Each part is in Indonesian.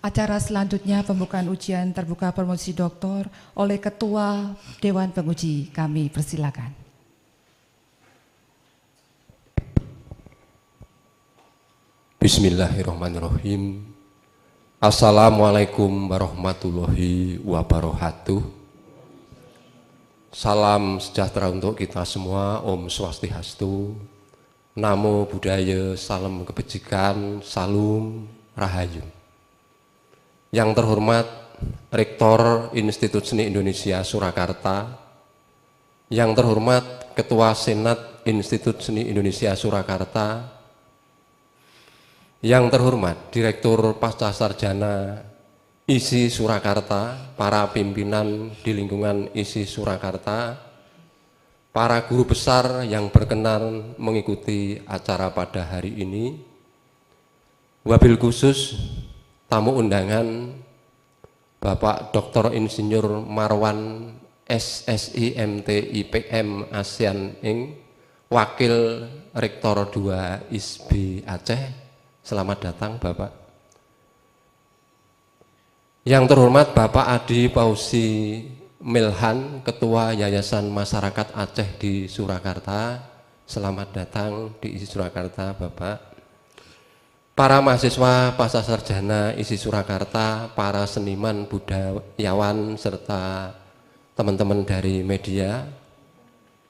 Acara selanjutnya pembukaan ujian terbuka promosi doktor oleh Ketua Dewan Penguji. Kami persilakan. Bismillahirrahmanirrahim. Assalamualaikum warahmatullahi wabarakatuh. Salam sejahtera untuk kita semua. Om Swastiastu. Namo Buddhaya, salam kebajikan, salam rahayu. Yang terhormat Rektor Institut Seni Indonesia Surakarta, yang terhormat Ketua Senat Institut Seni Indonesia Surakarta, yang terhormat Direktur Pascasarjana ISI Surakarta, para pimpinan di lingkungan ISI Surakarta, para guru besar yang berkenan mengikuti acara pada hari ini, wabil khusus tamu undangan Bapak Dr. Insinyur Marwan SSI MT IPM ASEAN Inc., Wakil Rektor 2 ISB Aceh. Selamat datang Bapak. Yang terhormat Bapak Adi Pausi Milhan, Ketua Yayasan Masyarakat Aceh di Surakarta. Selamat datang di ISI Surakarta Bapak. Para mahasiswa pascasarjana ISI Surakarta, para seniman budayawan, serta teman-teman dari media,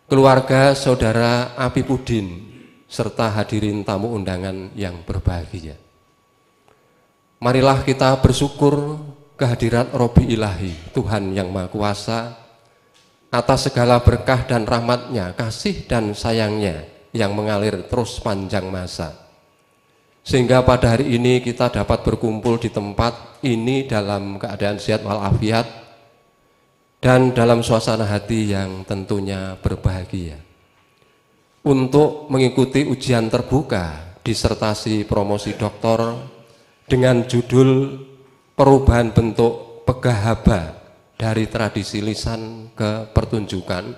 keluarga saudara Apipudin, serta hadirin tamu undangan yang berbahagia. Marilah kita bersyukur kehadirat Robi Ilahi, Tuhan yang Maha Kuasa, atas segala berkah dan rahmatnya, kasih dan sayangnya yang mengalir terus panjang masa. Sehingga pada hari ini kita dapat berkumpul di tempat ini dalam keadaan sehat walafiat dan dalam suasana hati yang tentunya berbahagia. Untuk mengikuti ujian terbuka disertasi promosi doktor dengan judul perubahan bentuk pegahaba dari tradisi lisan ke pertunjukan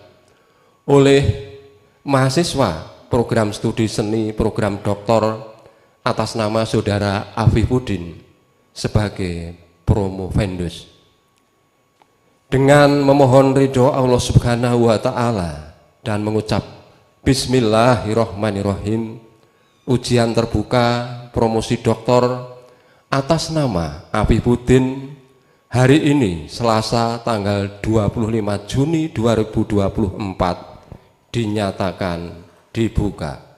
oleh mahasiswa program studi seni program doktor atas nama saudara Afifuddin sebagai promovendus. Dengan memohon ridho Allah Subhanahu wa Ta'ala dan mengucap Bismillahirrahmanirrahim, ujian terbuka promosi doktor atas nama Afifuddin hari ini Selasa tanggal 25 Juni 2024 dinyatakan dibuka.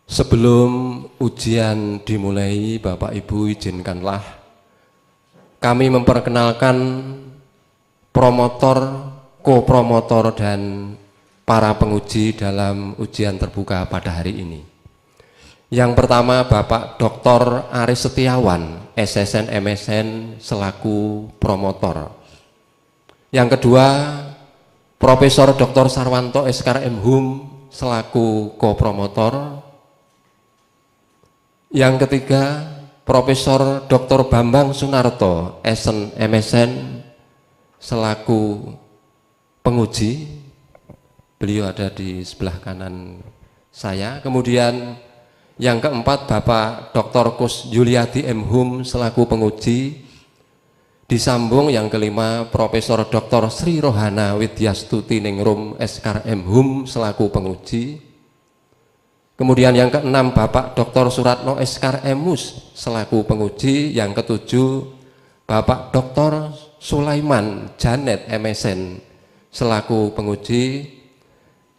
Sebelum ujian dimulai, Bapak Ibu izinkanlah kami memperkenalkan promotor, kopromotor dan para penguji dalam ujian terbuka pada hari ini. Yang pertama Bapak Dr. Aris Setiawan, SSN MSN selaku promotor. Yang kedua Profesor Dr. Sarwanto SKRM Hum selaku kopromotor. Yang ketiga, Profesor Dr. Bambang Sunarto, SN MSN selaku penguji. Beliau ada di sebelah kanan saya. Kemudian yang keempat, Bapak Dr. Kus Yuliati M. Hum selaku penguji. Disambung yang kelima, Profesor Dr. Sri Rohana Widyastuti Ningrum SKRM Hum selaku penguji. Kemudian yang keenam Bapak Dr. Suratno SKRM Mus selaku penguji. Yang ketujuh Bapak Dr. Sulaiman Janet MSN selaku penguji.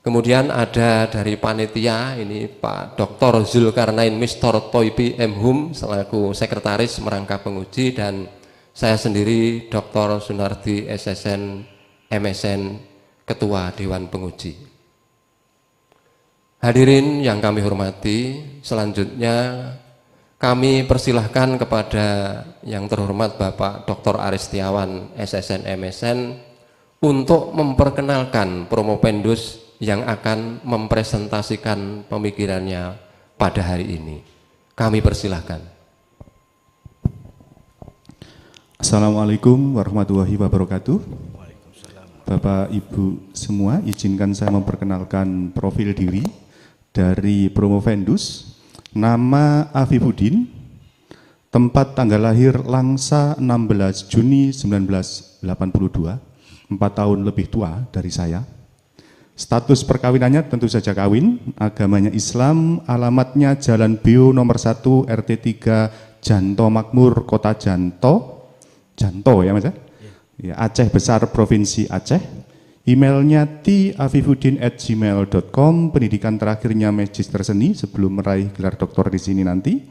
Kemudian ada dari panitia ini Pak Dr. Zulkarnain Mistor Toipi M. Hum selaku sekretaris merangkap penguji, dan saya sendiri Dr. Sunardi SSN MSN Ketua Dewan Penguji. Hadirin yang kami hormati, selanjutnya kami persilahkan kepada yang terhormat Bapak Dr. Aris Setiawan SSN MSN untuk memperkenalkan promovendus yang akan mempresentasikan pemikirannya pada hari ini. Kami persilahkan. Assalamualaikum warahmatullahi wabarakatuh. Bapak Ibu semua, izinkan saya memperkenalkan profil diri dari Promovendus. Nama Afifuddin, tempat tanggal lahir Langsa 16 Juni 1982, 4 tahun lebih tua dari saya. Status perkawinannya tentu saja kawin, agamanya Islam, alamatnya Jalan Bio nomor 1 RT 3 Janto Makmur, Kota Janto ya Mas ya? Ya, Aceh Besar, Provinsi Aceh. Emailnya tafifuddin@gmail.com. Pendidikan terakhirnya Magister Seni sebelum meraih gelar doktor di sini nanti.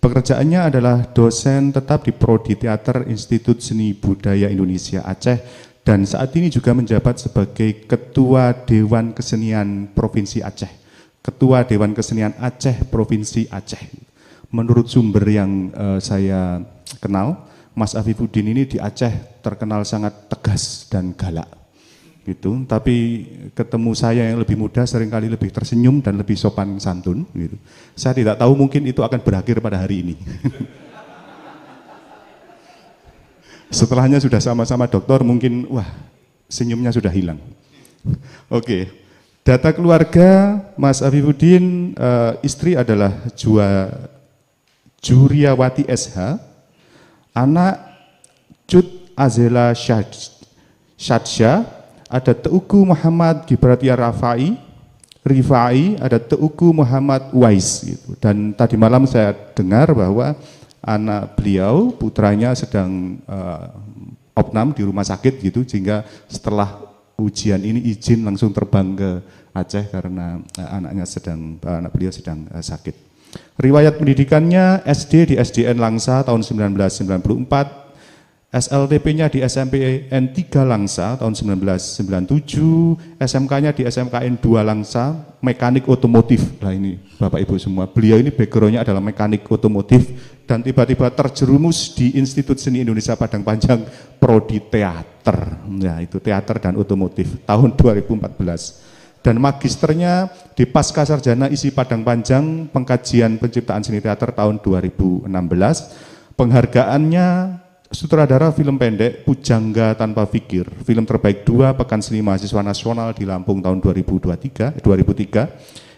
Pekerjaannya adalah dosen tetap di Prodi Teater Institut Seni Budaya Indonesia Aceh dan saat ini juga menjabat sebagai Ketua Dewan Kesenian Provinsi Aceh. Ketua Dewan Kesenian Aceh Provinsi Aceh. Menurut sumber yang saya kenal, Mas Afifuddin ini di Aceh terkenal sangat tegas dan galak gitu, tapi ketemu saya yang lebih muda seringkali lebih tersenyum dan lebih sopan santun gitu. Saya tidak tahu mungkin itu akan berakhir pada hari ini. Setelahnya sudah sama-sama doktor mungkin wah senyumnya sudah hilang. Oke. Data keluarga Mas Afifuddin, istri adalah Juriawati SH. Anak Cut Azela Syadsyah, ada Teuku Muhammad Gibratia Rifai, ada Teuku Muhammad Wais gitu. Dan tadi malam saya dengar bahwa anak beliau, putranya sedang opnam di rumah sakit gitu, sehingga setelah ujian ini izin langsung terbang ke Aceh karena anak beliau sedang sakit. Riwayat pendidikannya SD di SDN Langsa tahun 1994, SLTP-nya di SMPN 3 Langsa tahun 1997, SMK-nya di SMKN 2 Langsa, mekanik otomotif. Nah ini Bapak Ibu semua, beliau ini background-nya adalah mekanik otomotif dan tiba-tiba terjerumus di Institut Seni Indonesia Padang Panjang Prodi Teater. Ya itu teater dan otomotif tahun 2014. Dan magisternya di Pascasarjana Isi Padang Panjang Pengkajian Penciptaan Seni Teater tahun 2016. Penghargaannya sutradara film pendek Pujangga Tanpa Fikir, film terbaik 2 Pekan Seni Mahasiswa Nasional di Lampung tahun 2003,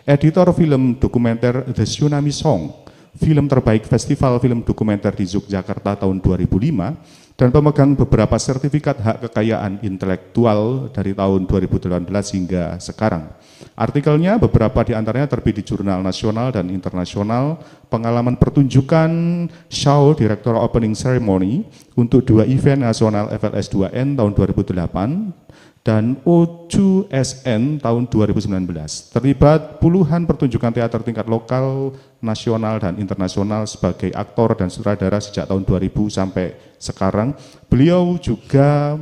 editor film dokumenter The Tsunami Song, film terbaik Festival Film Dokumenter di Yogyakarta tahun 2005, dan pemegang beberapa sertifikat hak kekayaan intelektual dari tahun 2018 hingga sekarang. Artikelnya beberapa di antaranya terbit di jurnal nasional dan internasional. Pengalaman pertunjukan show Director Opening Ceremony untuk 2 event nasional FLS 2N tahun 2008 dan O2SN tahun 2019. Terlibat puluhan pertunjukan teater tingkat lokal, nasional, dan internasional sebagai aktor dan sutradara sejak tahun 2000 sampai sekarang. Beliau juga,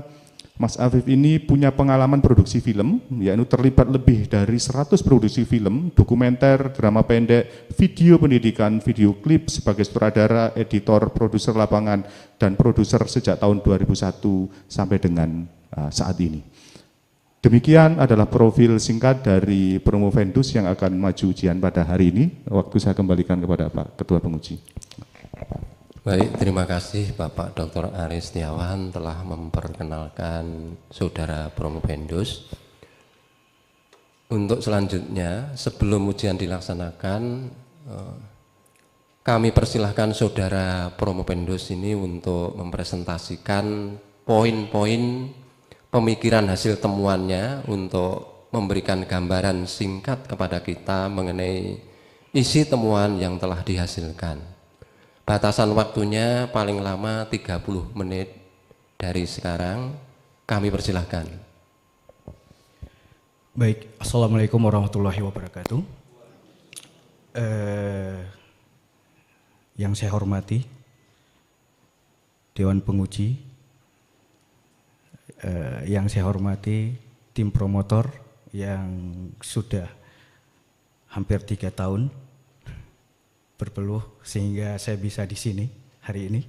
Mas Afif ini punya pengalaman produksi film, yaitu terlibat lebih dari 100 produksi film, dokumenter, drama pendek, video pendidikan, video klip sebagai sutradara, editor, produser lapangan, dan produser sejak tahun 2001 sampai dengan saat ini. Demikian adalah profil singkat dari Promovendus yang akan maju ujian pada hari ini. Waktu saya kembalikan kepada Pak Ketua Penguji. Baik, terima kasih Bapak Dr. Aris Setiawan telah memperkenalkan Saudara Promovendus. Untuk selanjutnya, sebelum ujian dilaksanakan, kami persilahkan Saudara Promovendus ini untuk mempresentasikan poin-poin pemikiran hasil temuannya untuk memberikan gambaran singkat kepada kita mengenai isi temuan yang telah dihasilkan. Batasan waktunya paling lama 30 menit dari sekarang. Kami persilahkan. Baik, Assalamualaikum warahmatullahi wabarakatuh. Yang saya hormati Dewan Penguji, yang saya hormati tim promotor yang sudah hampir 3 tahun berpeluh sehingga saya bisa di sini hari ini.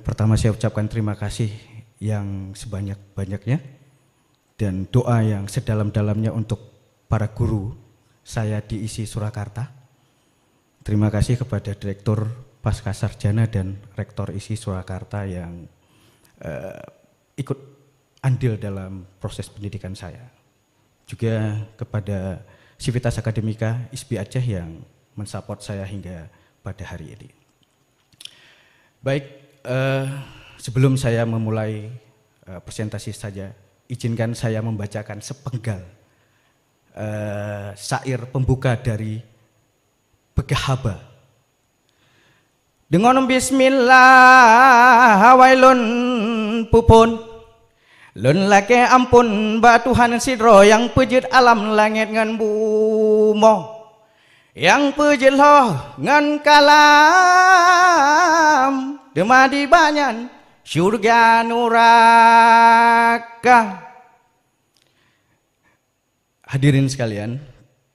Pertama saya ucapkan terima kasih yang sebanyak-banyaknya dan doa yang sedalam-dalamnya untuk para guru saya di ISI Surakarta. Terima kasih kepada Direktur Pascasarjana dan Rektor ISI Surakarta yang ikut andil dalam proses pendidikan saya. Juga kepada Sivitas Akademika ISBI Aceh yang mensupport saya hingga pada hari ini. Baik, sebelum saya memulai presentasi saja, izinkan saya membacakan sepenggal syair pembuka dari Pegahaba. Dengan bismillah wailun pupun lun lake ampun ba Tuhan sidro yang pejit alam langit ngan bumo yang pejit loh ngan kalam demadi banyan surga nuraka. Hadirin sekalian,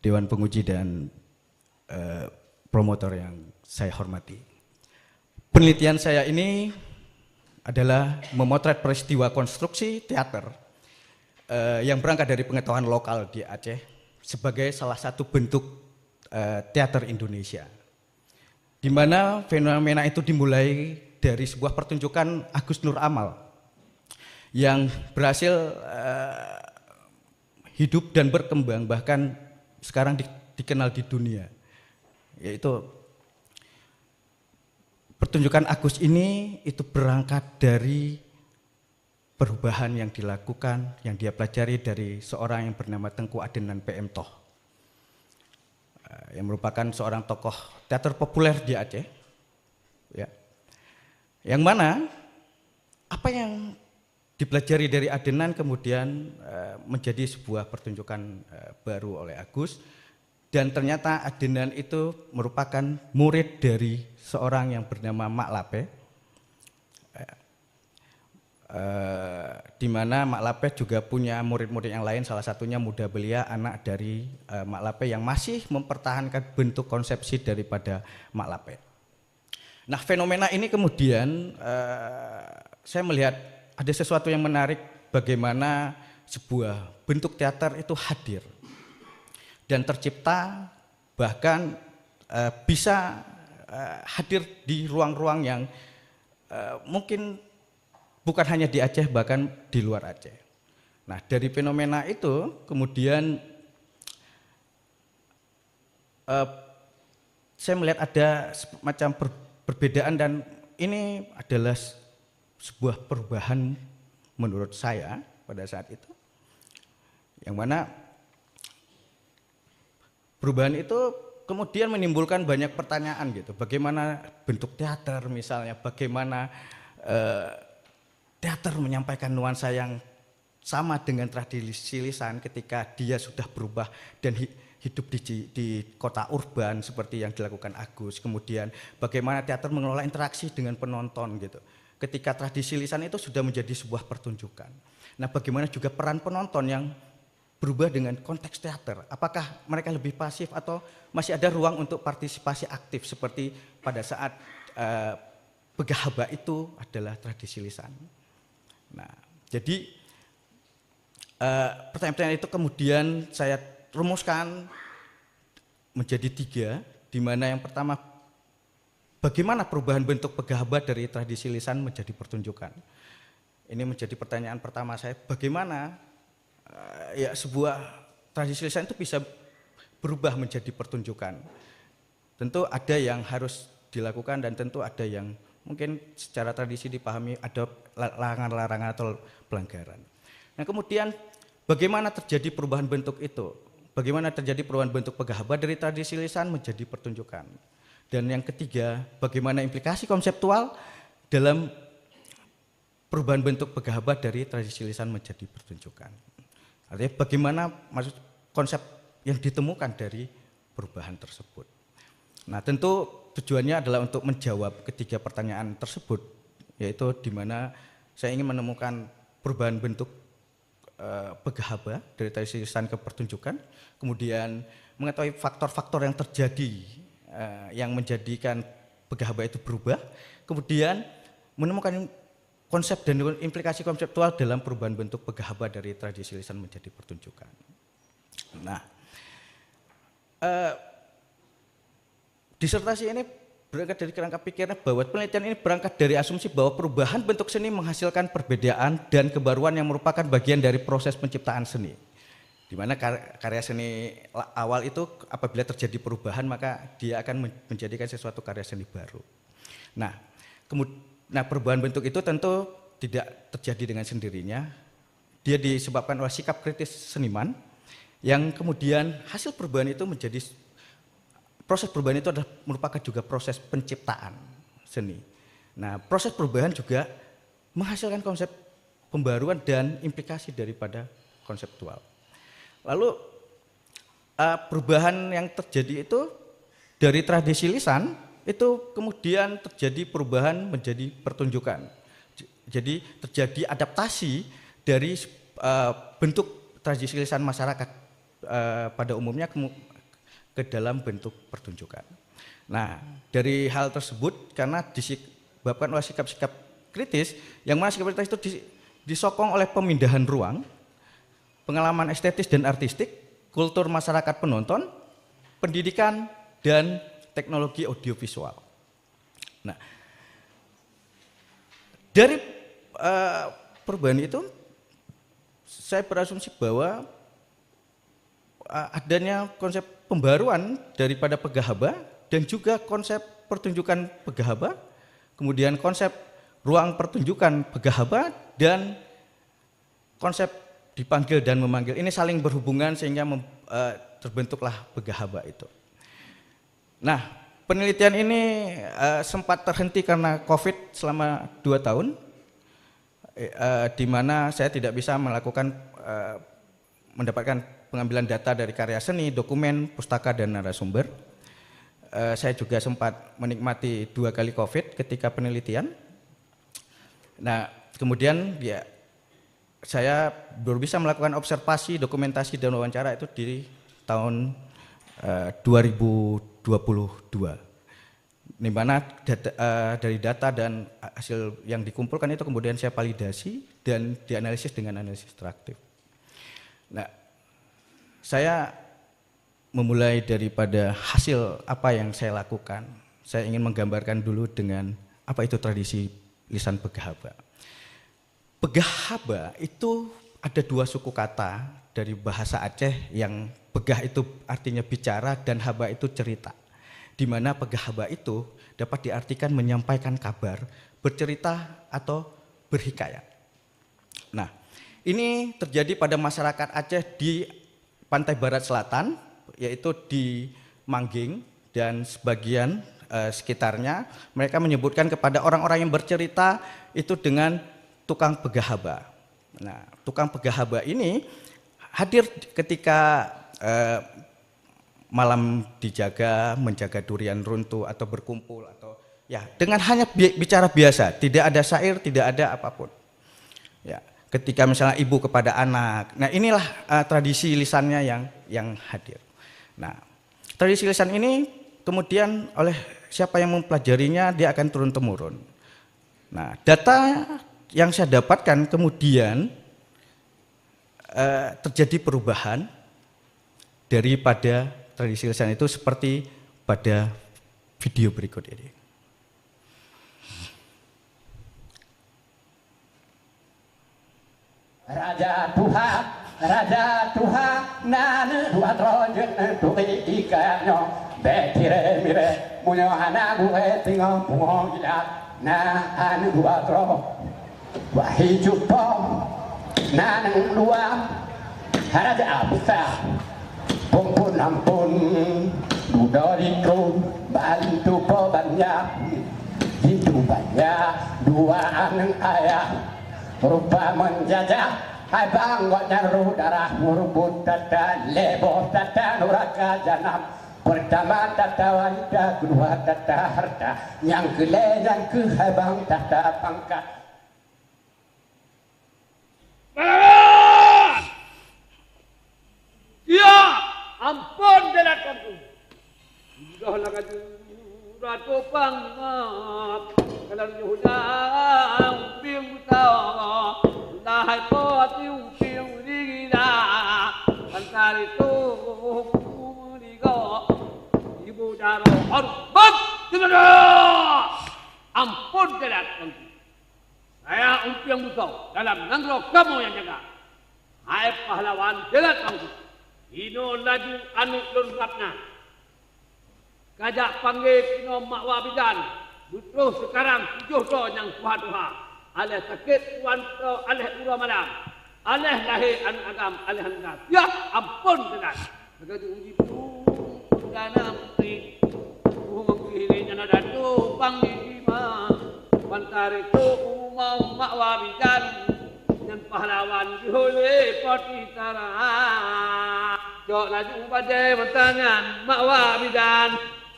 Dewan Penguji dan promotor yang saya hormati. Penelitian saya ini adalah memotret peristiwa konstruksi teater yang berangkat dari pengetahuan lokal di Aceh sebagai salah satu bentuk teater Indonesia. Di mana fenomena itu dimulai dari sebuah pertunjukan Agus Nur Amal yang berhasil hidup dan berkembang bahkan sekarang dikenal di dunia, yaitu pertunjukan Agus ini itu berangkat dari perubahan yang dilakukan, yang dia pelajari dari seorang yang bernama Tengku Adenan PM Toh, yang merupakan seorang tokoh teater populer di Aceh, ya. Yang mana apa yang dipelajari dari Adenan kemudian menjadi sebuah pertunjukan baru oleh Agus. Dan ternyata Adenan itu merupakan murid dari seorang yang bernama Mak Lape, di mana Mak Lape juga punya murid-murid yang lain, salah satunya Muda Belia, anak dari Mak Lape yang masih mempertahankan bentuk konsepsi daripada Mak Lape. Nah, fenomena ini kemudian saya melihat ada sesuatu yang menarik, bagaimana sebuah bentuk teater itu hadir dan tercipta, bahkan bisa hadir di ruang-ruang yang mungkin bukan hanya di Aceh, bahkan di luar Aceh. Nah, dari fenomena itu kemudian saya melihat ada semacam perbedaan, dan ini adalah sebuah perubahan menurut saya pada saat itu, yang mana perubahan itu kemudian menimbulkan banyak pertanyaan gitu. Bagaimana bentuk teater misalnya, bagaimana teater menyampaikan nuansa yang sama dengan tradisi lisan ketika dia sudah berubah dan hidup di kota urban seperti yang dilakukan Agus. Kemudian bagaimana teater mengelola interaksi dengan penonton gitu. Ketika tradisi lisan itu sudah menjadi sebuah pertunjukan. Nah, bagaimana juga peran penonton yang berubah dengan konteks teater. Apakah mereka lebih pasif atau masih ada ruang untuk partisipasi aktif seperti pada saat Pegahaba itu adalah tradisi lisan. Nah, jadi pertanyaan-pertanyaan itu kemudian saya rumuskan menjadi 3, di mana yang pertama, bagaimana perubahan bentuk Pegahaba dari tradisi lisan menjadi pertunjukan. Ini menjadi pertanyaan pertama saya, bagaimana ya sebuah tradisi lisan itu bisa berubah menjadi pertunjukan. Tentu ada yang harus dilakukan dan tentu ada yang mungkin secara tradisi dipahami ada larangan-larangan atau pelanggaran. Nah, kemudian bagaimana terjadi perubahan bentuk itu? Bagaimana terjadi perubahan bentuk Pegahaba dari tradisi lisan menjadi pertunjukan? Dan yang ketiga, bagaimana implikasi konseptual dalam perubahan bentuk Pegahaba dari tradisi lisan menjadi pertunjukan? Artinya bagaimana maksud konsep yang ditemukan dari perubahan tersebut. Nah, tentu tujuannya adalah untuk menjawab ketiga pertanyaan tersebut, yaitu di mana saya ingin menemukan perubahan bentuk Pegahaba dari tradisi lisan ke pertunjukan, kemudian mengetahui faktor-faktor yang terjadi yang menjadikan Pegahaba itu berubah, kemudian menemukan konsep dan implikasi konseptual dalam perubahan bentuk Pegahaba dari tradisi lisan menjadi pertunjukan. Nah, disertasi ini berangkat dari kerangka pikiran bahwa penelitian ini berangkat dari asumsi bahwa perubahan bentuk seni menghasilkan perbedaan dan kebaruan yang merupakan bagian dari proses penciptaan seni. Di mana karya seni awal itu apabila terjadi perubahan maka dia akan menjadikan sesuatu karya seni baru. Nah, perubahan bentuk itu tentu tidak terjadi dengan sendirinya. Dia disebabkan oleh sikap kritis seniman yang kemudian hasil perubahan itu menjadi proses perubahan itu adalah merupakan juga proses penciptaan seni. Nah, proses perubahan juga menghasilkan konsep pembaruan dan implikasi daripada konseptual. Lalu perubahan yang terjadi itu dari tradisi lisan itu kemudian terjadi perubahan menjadi pertunjukan. Jadi terjadi adaptasi dari bentuk tradisi lisan masyarakat pada umumnya ke dalam bentuk pertunjukan. Nah, dari hal tersebut karena disebabkan oleh sikap-sikap kritis, yang mana sikap kritis itu disokong oleh pemindahan ruang, pengalaman estetis dan artistik, kultur masyarakat penonton, pendidikan, dan teknologi audiovisual. Nah, dari perubahan itu, saya berasumsi bahwa adanya konsep pembaruan daripada pegahaba dan juga konsep pertunjukan pegahaba, kemudian konsep ruang pertunjukan pegahaba dan konsep dipanggil dan memanggil ini saling berhubungan sehingga terbentuklah pegahaba itu. Nah, penelitian ini sempat terhenti karena COVID selama 2 tahun, di mana saya tidak bisa mendapatkan pengambilan data dari karya seni, dokumen, pustaka, dan narasumber. Saya juga sempat menikmati 2 kali COVID ketika penelitian. Nah, kemudian saya baru bisa melakukan observasi, dokumentasi, dan wawancara itu di tahun 2022. Di mana dari data dan hasil yang dikumpulkan itu kemudian saya validasi dan dianalisis dengan analisis interaktif. Nah, saya memulai daripada hasil apa yang saya lakukan. Saya ingin menggambarkan dulu dengan apa itu tradisi lisan pegahaba. Pegahaba itu ada 2 suku kata dari bahasa Aceh yang pegah itu artinya bicara dan haba itu cerita. Di mana pegahaba itu dapat diartikan menyampaikan kabar, bercerita atau berhikayat. Nah, ini terjadi pada masyarakat Aceh di pantai barat selatan, yaitu di Mangging dan sebagian sekitarnya. Mereka menyebutkan kepada orang-orang yang bercerita itu dengan tukang pegahaba. Nah, tukang pegahaba ini hadir ketika malam menjaga durian runtuh atau berkumpul atau ya dengan hanya bicara biasa, tidak ada syair, tidak ada apapun. Ya. Ketika misalnya ibu kepada anak, nah inilah tradisi lisannya yang hadir. Nah, tradisi lisan ini kemudian oleh siapa yang mempelajarinya dia akan turun temurun. Nah, data yang saya dapatkan kemudian terjadi perubahan daripada tradisi lisan itu seperti pada video berikut ini. Raja Tuhan, nana dua trojen tuhi ikanyo, betire mire, munyo anak gue tinggal pungo gila, na anu dua tro, wahi jupo, nana dua, raja besar, pompon ampun, dudoriku, bantu po banyak, itu banyak, 2 anak ayah. Rupa menjajah, hai banggot nyaru darah, ngurubut dada, leboh dada, nuraka janam, pertama dada wanita, kedua dada harta, yang kele yang ke hai bang dada pangkat. Ya, ampun dalakanku. Sudah lah kaju ratu pangat. Kalau nyudah piung tau, dah potiu piung digina, antara itu digo ibu daro hormat Dengar! Ampun jalan Tuanku. Saya Empiang Buto dalam Nanggro kamu yang jaga. Hai pahlawan jalan Tuanku. Ino laju anu lengkapna. Kajak panggil kino makwa bidan. Butuh sekarang 7 do yang tuha-tuha. Alih sakit tuan to alih ura malam. Alih lahir anu agam alih hangat. Ya ampun jalan. Begitu uji dana menteri. Mengkirinya nada tu panglima. Pantari tu mau makwa bidan. Dan pahlawan dihole poti tara. Jok laju badai bertangan makwa bidan.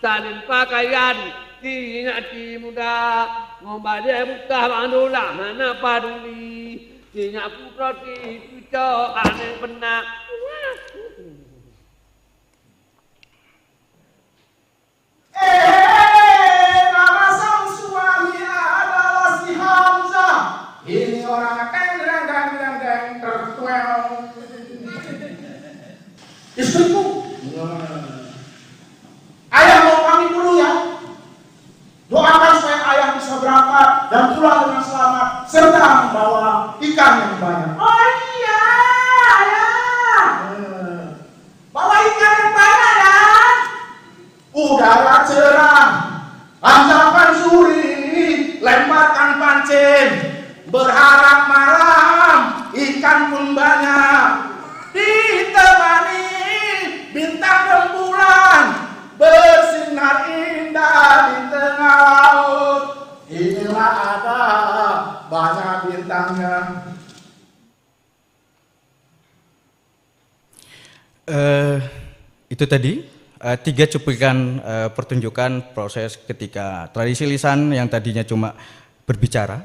Salin pakaian Tinya muda Ngombade bukah manula Mana paduli Tinya putroti Pucok aneh benak Nama sang suami adalah si Hamzah. Ini orang keng tertuel. Istriku. Ayah mau pamit dulu ya. Doakan supaya ayah bisa berangkat dan pulang dengan selamat serta membawa ikan yang banyak. Oh iya, ayah. Bawa ikan yang banyak ya. Udara cerah, ancapan suri, lemparkan pancing, berharap malam, ikan pun banyak, ditemani bintang rembulan, bersinar indah di tengah laut. Inilah ada banyak bintangnya. Itu tadi 3 cuplikan pertunjukan proses ketika tradisi lisan yang tadinya cuma berbicara,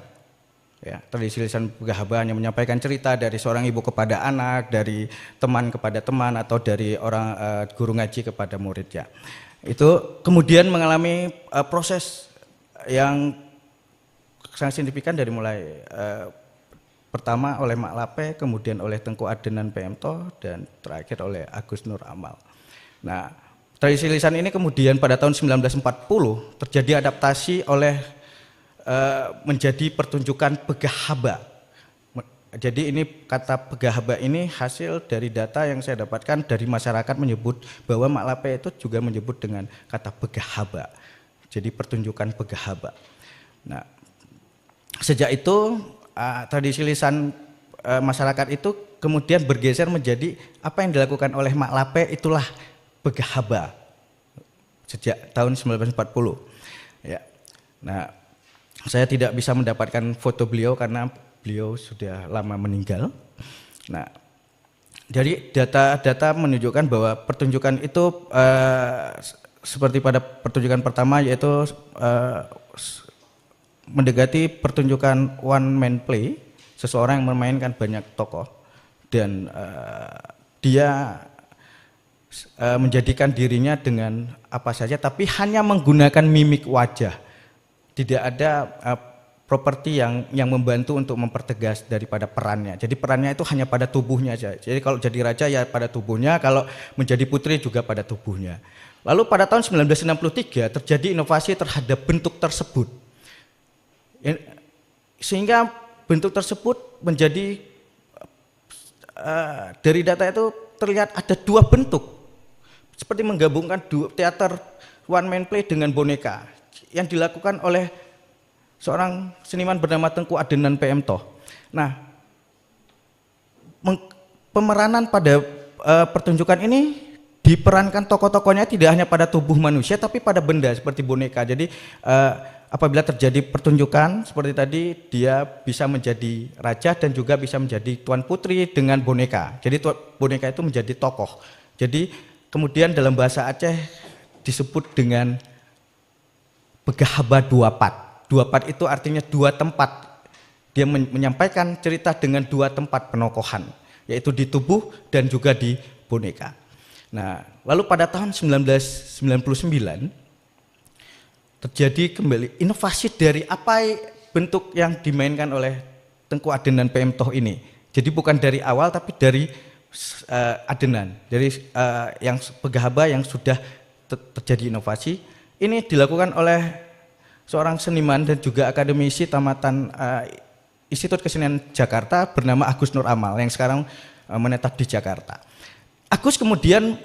ya, tradisi lisan Begahaba hanya menyampaikan cerita dari seorang ibu kepada anak, dari teman kepada teman, atau dari orang guru ngaji kepada muridnya. Itu kemudian mengalami proses yang sangat signifikan dari mulai pertama oleh Mak Lape, kemudian oleh Tengku Adenan PMTO, dan terakhir oleh Agus Nur Amal. Nah, tradisi lisan ini kemudian pada tahun 1940 terjadi adaptasi oleh menjadi pertunjukan Begahaba. Jadi ini kata Begahaba ini hasil dari data yang saya dapatkan dari masyarakat menyebut bahwa Mak Lape itu juga menyebut dengan kata Begahaba. Jadi pertunjukan Begahaba. Nah, sejak itu tradisi lisan masyarakat itu kemudian bergeser menjadi apa yang dilakukan oleh Mak Lape itulah Begahaba sejak tahun 1940. Ya. Nah, saya tidak bisa mendapatkan foto beliau karena beliau sudah lama meninggal. Nah, jadi data-data menunjukkan bahwa pertunjukan itu seperti pada pertunjukan pertama, yaitu mendekati pertunjukan one man play, seseorang yang memainkan banyak tokoh dan dia menjadikan dirinya dengan apa saja, tapi hanya menggunakan mimik wajah. Tidak ada properti yang membantu untuk mempertegas daripada perannya. Jadi perannya itu hanya pada tubuhnya saja. Jadi kalau jadi raja ya pada tubuhnya, kalau menjadi putri juga pada tubuhnya. Lalu pada tahun 1963 terjadi inovasi terhadap bentuk tersebut. Sehingga bentuk tersebut menjadi dari data itu terlihat ada 2 bentuk. Seperti menggabungkan teater one man play dengan boneka yang dilakukan oleh seorang seniman bernama Tengku Adenan PMTO. Nah, pemeranan pada pertunjukan ini diperankan tokoh-tokohnya tidak hanya pada tubuh manusia tapi pada benda seperti boneka. Jadi apabila terjadi pertunjukan seperti tadi, dia bisa menjadi raja dan juga bisa menjadi tuan putri dengan boneka. Jadi boneka itu menjadi tokoh. Jadi kemudian dalam bahasa Aceh disebut dengan Begahaba 24. 24 itu artinya 2 tempat. Dia menyampaikan cerita dengan 2 tempat penokohan, yaitu di tubuh dan juga di boneka. Nah, lalu pada tahun 1999 terjadi kembali inovasi dari apa bentuk yang dimainkan oleh Tengku Adenan PMTO ini. Jadi bukan dari awal tapi dari Adenan, dari yang Begahaba yang sudah terjadi inovasi. ini dilakukan oleh seorang seniman dan juga akademisi tamatan Institut Kesenian Jakarta bernama Agus Nur Amal yang sekarang menetap di Jakarta. Agus kemudian